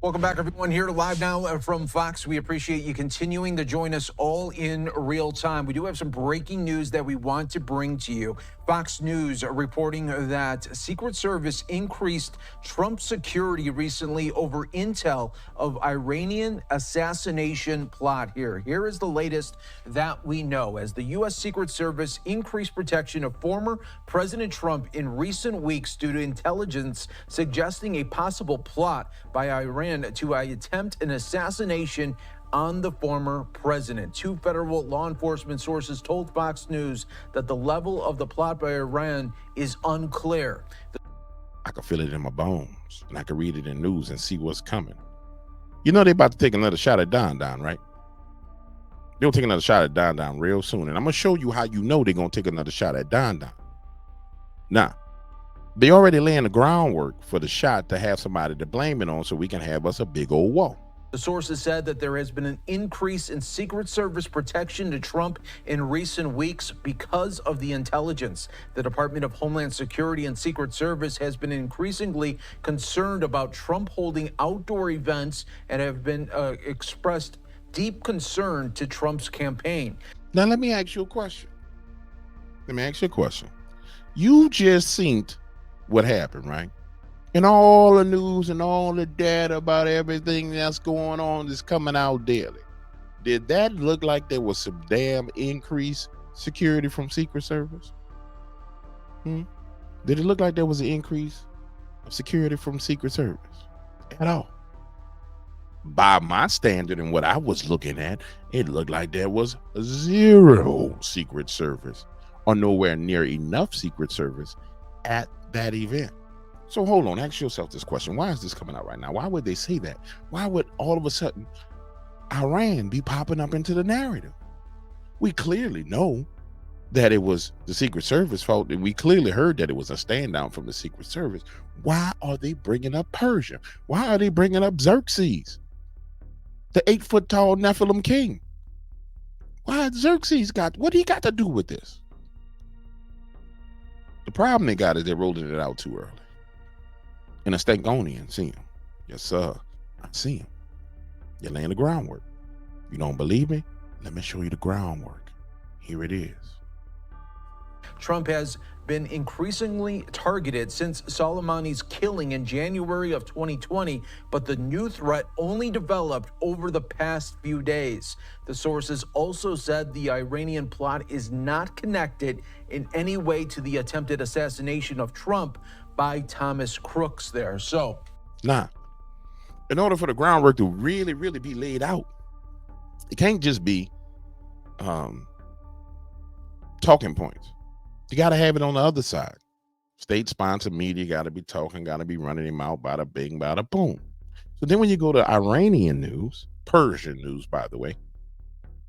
Welcome back, everyone, here live now from Fox. We appreciate you continuing to join us all in real time. We do have some breaking news that we want to bring to you. Fox News reporting that Secret Service increased Trump security recently over intel of Iranian assassination plot. Here is the latest that we know. As the U.S. Secret Service increased protection of former President Trump in recent weeks due to intelligence suggesting a possible plot by Iran to attempt an assassination on the former president. Two federal law enforcement sources told Fox News that the level of the plot by Iran is unclear. I can feel it in my bones, and I can read it in news and see what's coming. You know they're about to take another shot at Don, right? They'll take another shot at Don real soon, and I'm going to show you how you know they're going to take another shot at Don. Now, they already laying the groundwork for the shot to have somebody to blame it on so we can have us a big old wall. The sources said that there has been an increase in Secret Service protection to Trump in recent weeks because of the intelligence. The Department of Homeland Security and Secret Service has been increasingly concerned about Trump holding outdoor events and have been expressed deep concern to Trump's campaign. Now, let me ask you a question. You just seen what happened, right? And all the news and all the data about everything that's going on is coming out daily. Did that look like there was some damn increased security from Secret Service? Did it look like there was an increase of security from Secret Service at all? By my standard and what I was looking at, it looked like there was zero Secret Service or nowhere near enough Secret Service at that event. So hold on, ask yourself this question. Why is this coming out right now? Why would they say that? Why would all of a sudden Iran be popping up into the narrative? We clearly know that it was the Secret Service fault, and we clearly heard that it was a stand down from the Secret Service. Why are they bringing up Persia? Why are they bringing up Xerxes, the 8-foot tall Nephilim king? Why Xerxes what he got to do with this? The problem they got is they're rolling it out too early. And a Stankonia see him. Yes, sir. I see him. You're laying the groundwork. You don't believe me? Let me show you the groundwork. Here it is. Trump has been increasingly targeted since Soleimani's killing in January of 2020, but the new threat only developed over the past few days. The sources also said the Iranian plot is not connected in any way to the attempted assassination of Trump by Thomas Crooks there. So, now, in order for the groundwork to really, really be laid out, it can't just be talking points. You got to have it on the other side. State-sponsored media got to be talking, got to be running him out, bada bing, bada boom. So then when you go to Iranian news, Persian news, by the way,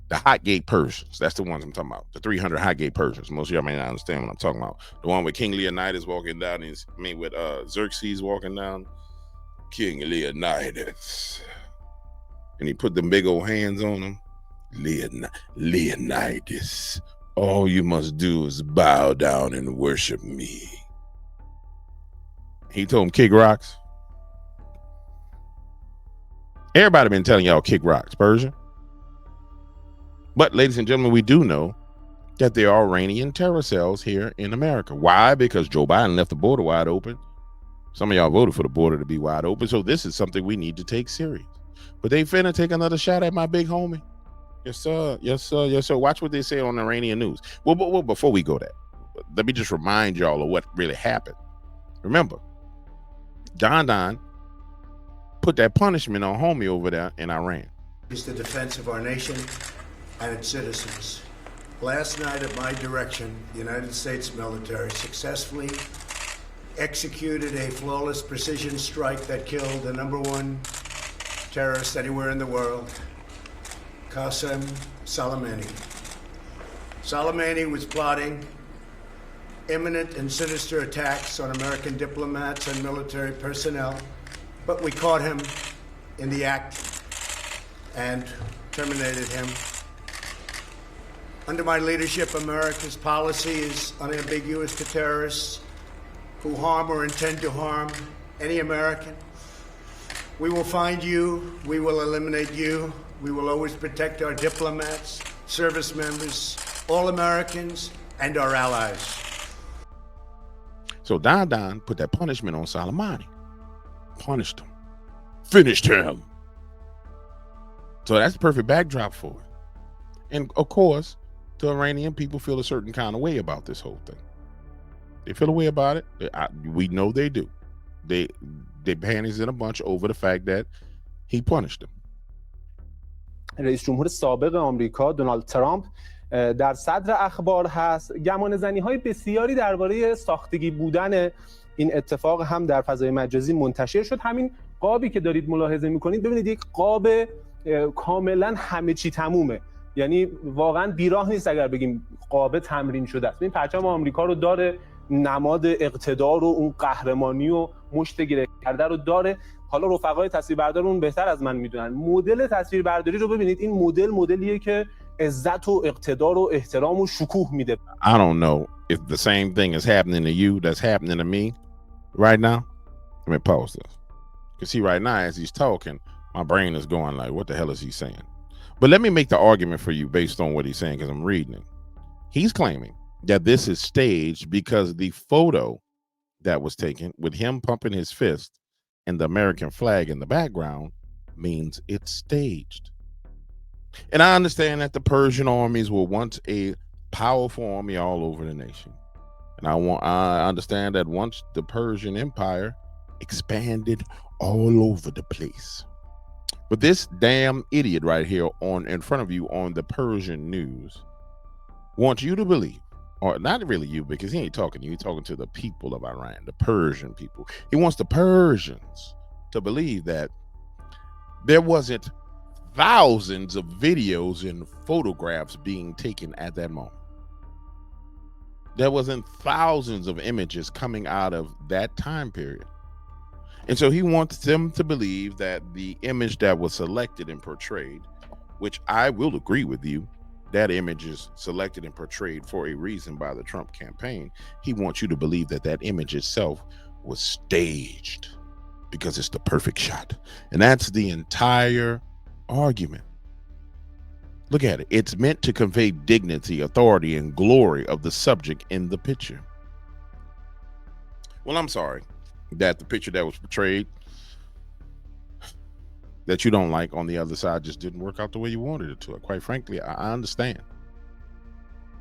the hot gate Persians, that's the ones I'm talking about. The 300 hot gate Persians. Most of y'all may not understand what I'm talking about. The one with King Leonidas walking down, with Xerxes walking down. King Leonidas. And he put them big old hands on him. Leonidas. All you must do is bow down and worship me. He told him, kick rocks. Everybody been telling y'all kick rocks, Persia. But ladies and gentlemen, we do know that there are Iranian terror cells here in America. Why? Because Joe Biden left the border wide open. Some of y'all voted for the border to be wide open. So this is something we need to take serious. But they finna take another shot at my big homie. Yes, sir. Yes, sir. Yes, sir. Watch what they say on the Iranian news. Well, before we go there, let me just remind y'all of what really happened. Remember, Don put that punishment on homie over there in Iran. It's the defense of our nation and its citizens. Last night, at my direction, the United States military successfully executed a flawless precision strike that killed the #1 terrorist anywhere in the world, Qasem Soleimani. Soleimani was plotting imminent and sinister attacks on American diplomats and military personnel, but we caught him in the act and terminated him. Under my leadership, America's policy is unambiguous to terrorists who harm or intend to harm any American, We will find you. We will eliminate you. We will always protect our diplomats, service members, all Americans, and our allies. So Don put that punishment on Soleimani. Punished him. Finished him. So that's the perfect backdrop for it. And of course, the Iranian people feel a certain kind of way about this whole thing. They feel a way about it. We know they do. They panties in a bunch over the fact that he punished them. رئیس جمهور سابق آمریکا دونالد ترامپ در صدر اخبار هست. گمانه‌زنی‌های بسیاری درباره ساختگی بودن این اتفاق هم در فضای مجازی منتشر شد. همین قابی که دارید ملاحظه می‌کنید، ببینید یک قاب کاملا همه چی تمومه. یعنی واقعا بیراه نیست اگر بگیم قاب تمرین شده است. این پرچم آمریکا رو داره، نماد اقتدار و اون قهرمانی و مشت گره کرده رو داره. حالا رفقای تصویربردار اون بهتر از من میدونن. مدل تصویربرداری رو ببینید، این مدلیه که عزت و اقتدار و احترام و شکوه میده. I don't know if the same thing is happening to you that's happening to me right now. Let me pause this. Because see, right now as he's talking, my brain is going like, what the hell is he saying? But let me make the argument for you based on what he's saying, because I'm reading it. He's claiming that this is staged because the photo that was taken with him pumping his fist and the American flag in the background means it's staged. And I understand that the Persian armies were once a powerful army all over the nation. And I understand that once the Persian Empire expanded all over the place. But this damn idiot right here in front of you on the Persian news wants you to believe, or not really you, because he ain't talking to you, he's talking to the people of Iran, the Persian people. He wants the Persians to believe that there wasn't thousands of videos and photographs being taken at that moment. There wasn't thousands of images coming out of that time period. And so he wants them to believe that the image that was selected and portrayed, which I will agree with you, that image is selected and portrayed for a reason by the Trump campaign. He wants you to believe that that image itself was staged because it's the perfect shot. And that's the entire argument. Look at it. It's meant to convey dignity, authority, and glory of the subject in the picture. Well, I'm sorry that the picture that was portrayed that you don't like on the other side just didn't work out the way you wanted it to. Quite frankly, I understand.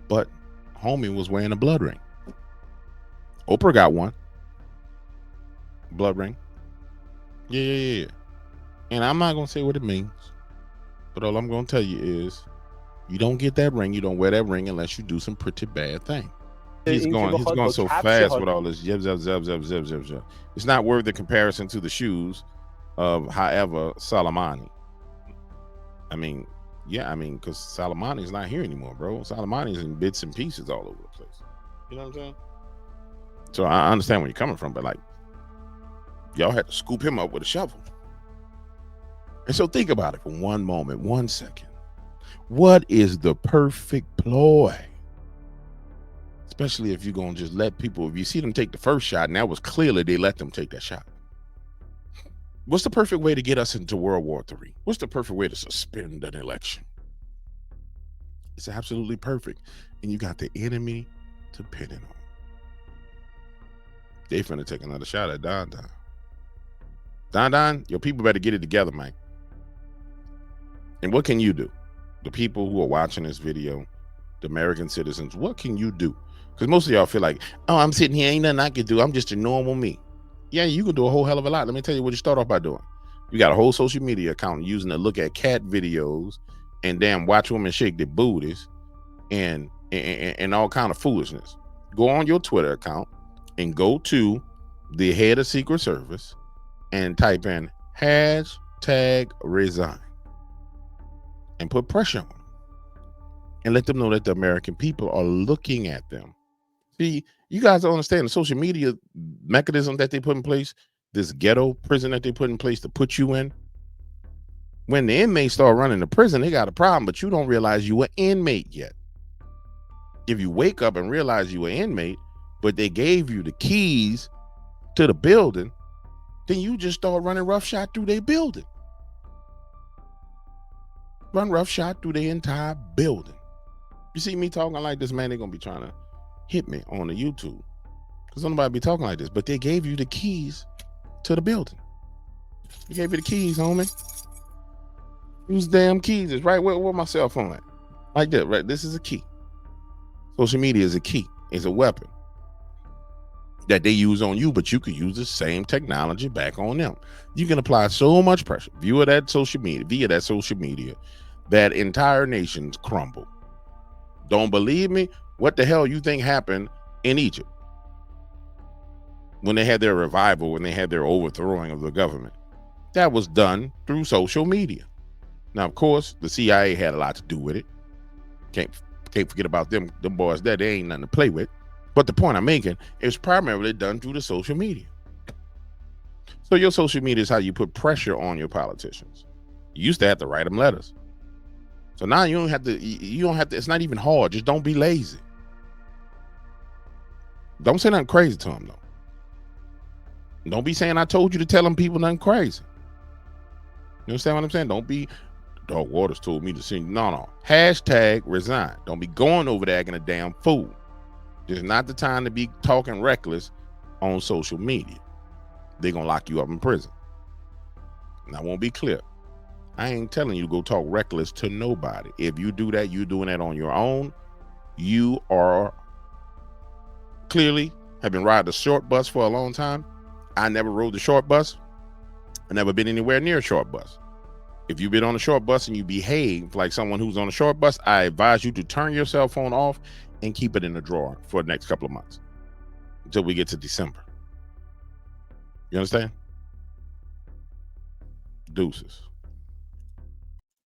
But homie was wearing a blood ring. Oprah got one. Blood ring. Yeah. And I'm not going to say what it means. But all I'm going to tell you is you don't get that ring. You don't wear that ring unless you do some pretty bad thing. He's going so fast with all this. Zip. It's not worth the comparison to the shoes of, however, Soleimani. I mean, because Soleimani is not here anymore, bro. Soleimani is in bits and pieces all over the place. You know what I'm saying? So I understand where you're coming from, but like, y'all had to scoop him up with a shovel. And so think about it for one moment, 1 second. What is the perfect ploy? Especially if you're going to just let people, if you see them take the first shot, and that was clearly they let them take that shot. What's the perfect way to get us into World War III? What's the perfect way to suspend an election? It's absolutely perfect. And you got the enemy to pin it on. They finna take another shot at Don. Don, your people better get it together, man. And what can you do? The people who are watching this video, the American citizens, what can you do? Because most of y'all feel like, oh, I'm sitting here, ain't nothing I can do. I'm just a normal me. Yeah, you can do a whole hell of a lot. Let me tell you what you start off by doing. You got a whole social media account using to look at cat videos and damn watch women shake their booties and all kind of foolishness. Go on your Twitter account and go to the head of Secret Service and type in #resign and put pressure on them and let them know that the American people are looking at them. See, you guys don't understand the social media mechanism that they put in place, this ghetto prison that they put in place to put you in. When the inmates start running the prison, they got a problem, but you don't realize you were inmate yet. If you wake up and realize you were inmate, but they gave you the keys to the building, then you just start running roughshod through their building. Run roughshod through their entire building. You see me talking like this, man, they're going to be trying to hit me on the YouTube. Because nobody be talking like this. But they gave you the keys to the building. They gave you the keys, homie. Whose damn keys is right? Where my cell phone at? Like that, right? This is a key. Social media is a key. It's a weapon that they use on you, but you can use the same technology back on them. You can apply so much pressure via that social media, that entire nations crumble. Don't believe me? What the hell you think happened in Egypt when they had their revival, when they had their overthrowing of the government? That was done through social media. Now, of course, the CIA had a lot to do with it. Can't forget about them boys there. They ain't nothing to play with. But the point I'm making is primarily done through the social media. So your social media is how you put pressure on your politicians. You used to have to write them letters. So now you don't have to, it's not even hard. Just don't be lazy. Don't say nothing crazy to them, though. Don't be saying I told you to tell them people nothing crazy. You understand what I'm saying? Don't be, Dog Waters told me to sing. No. Hashtag resign. Don't be going over there acting a damn fool. This is not the time to be talking reckless on social media. They're going to lock you up in prison. And I won't be clear. I ain't telling you to go talk reckless to nobody. If you do that, you're doing that on your own. You are clearly have been riding the short bus for a long time. I never rode the short bus. I never been anywhere near a short bus. If you've been on a short bus and you behave like someone who's on a short bus, I advise you to turn your cell phone off and keep it in the drawer for the next couple of months until we get to December. You understand? Deuces.